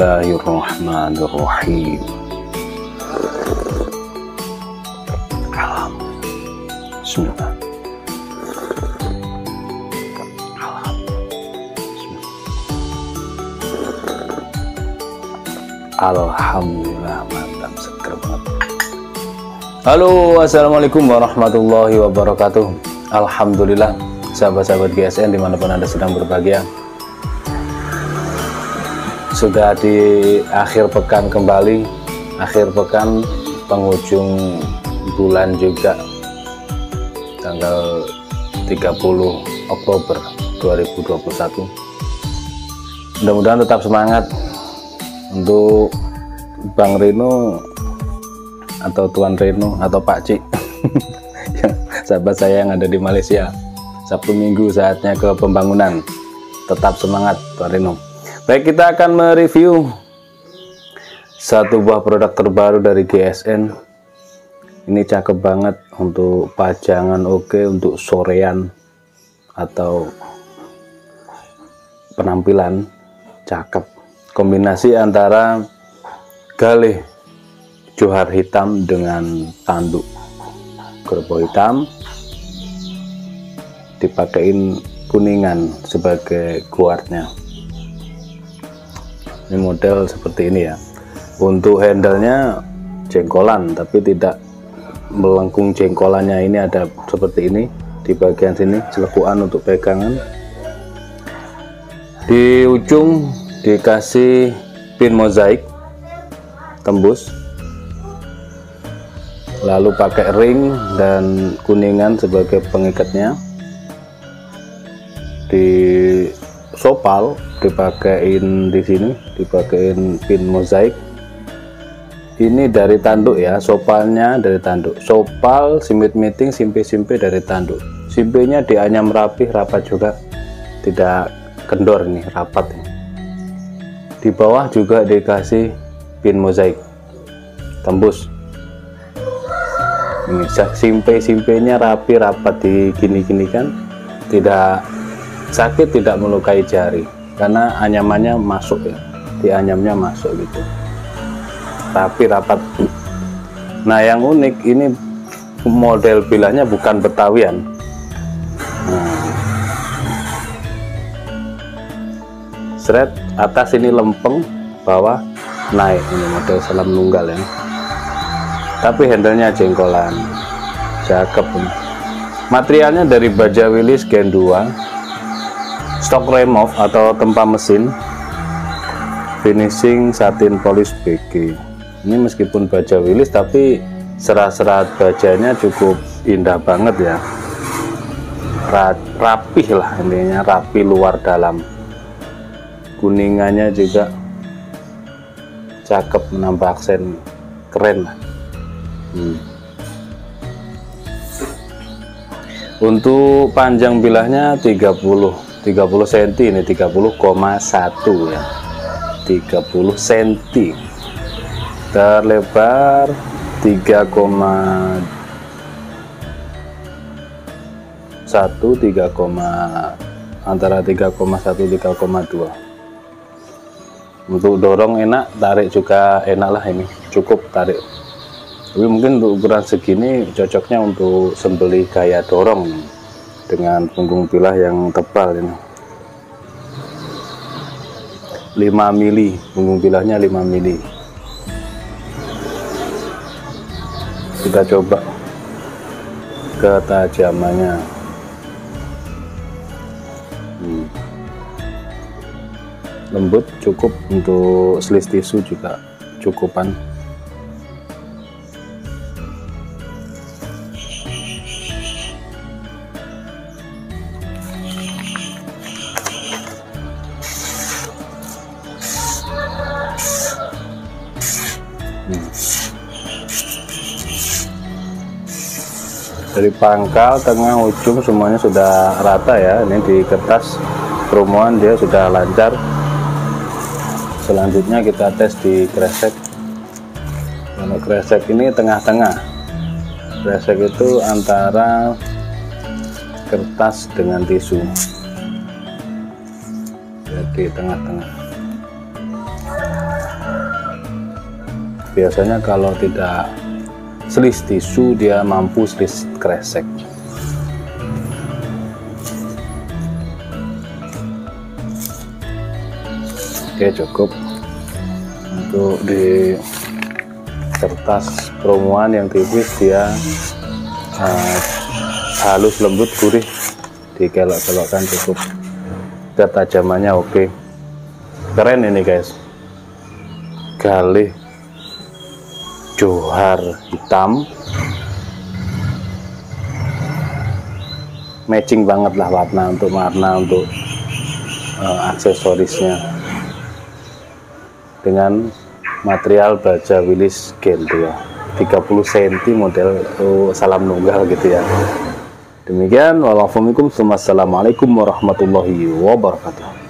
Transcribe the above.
Bismillahirrahmanirrahim. Bismillah. Alhamdulillah, mantap, seger banget. Halo, assalamualaikum warahmatullahi wabarakatuh. Alhamdulillah, sahabat-sahabat GSN dimanapun Anda sedang berbahagia. Sudah di akhir pekan kembali, akhir pekan penghujung bulan juga, tanggal 30 Oktober 2021. Mudah-mudahan tetap semangat untuk Bang Reno atau Tuan Reno atau Pak Cik sahabat saya yang ada di Malaysia. Sabtu Minggu saatnya ke pembangunan, tetap semangat Tuan Reno. Baik, kita akan mereview satu buah produk terbaru dari GSN. Ini cakep banget untuk pajangan, oke, untuk sorean atau penampilan cakep. Kombinasi antara galih johar hitam dengan tanduk kerbau hitam, dipakein kuningan sebagai guardnya. Ini model seperti ini ya. Untuk handle-nya jengkolan, tapi tidak melengkung jengkolannya. Ini ada seperti ini di bagian sini, celekuan untuk pegangan. Di ujung dikasih pin mozaik tembus, lalu pakai ring dan kuningan sebagai pengikatnya. Di sopal dipakein, di sini dipakein pin mozaik. Ini dari tanduk ya, sopalnya dari tanduk. Sopal, simit miting, simpe-simpe dari tanduk. Simpenya dianyam rapih, rapat juga, tidak kendor, ini rapat ini. Di bawah juga dikasih pin mozaik tembus. Ini simpe-simpenya rapi, rapat, di gini-gini kan, tidak sakit, tidak melukai jari karena anyamannya masuk ya, di anyamnya masuk gitu, rapi, rapat. Nah, yang unik ini model bilahnya bukan Betawian. Seret atas ini lempeng, bawah naik. Ini model salam nunggal ya, tapi handlenya jengkolan, cakep ini. Materialnya dari baja Willys Gen 2, stok remove atau tempa mesin, finishing satin polish BG. Ini meskipun baja Willys tapi serat-serat bajanya cukup indah banget ya, rapih lah intinya, rapi luar dalam. Kuningannya juga cakep, menambah aksen, keren lah. Untuk panjang bilahnya 30 cm, ini 30,1 ya, 30 cm. Terlebar 3,1 antara 3,1 3,2. Untuk dorong enak, tarik juga enak lah, ini cukup tarik. Tapi mungkin untuk ukuran segini cocoknya untuk sembelih gaya dorong dengan punggung bilah yang tebal ini. 5 mili, punggung bilahnya 5 mili. Kita coba ketajamannya. Lembut, cukup. Untuk slis tisu juga cukupan. Dari pangkal, tengah, ujung semuanya sudah rata ya. Ini di kertas promoan dia sudah lancar. Selanjutnya kita tes di kresek. Kalau kresek ini tengah-tengah, kresek itu antara kertas dengan tisu, jadi tengah-tengah. biasanya kalau tidak selis tisu dia mampu selis kresek. Oke, cukup untuk di kertas promoan yang tipis, dia halus, lembut, gurih, dikelok-kelokkan cukup. Ketajamannya oke, keren ini guys. Galih johar hitam, matching banget lah warna untuk aksesorisnya dengan material baja Willys Gen 2 30 cm model salam nunggal gitu ya. Demikian, wassalamualaikum warahmatullahi wabarakatuh.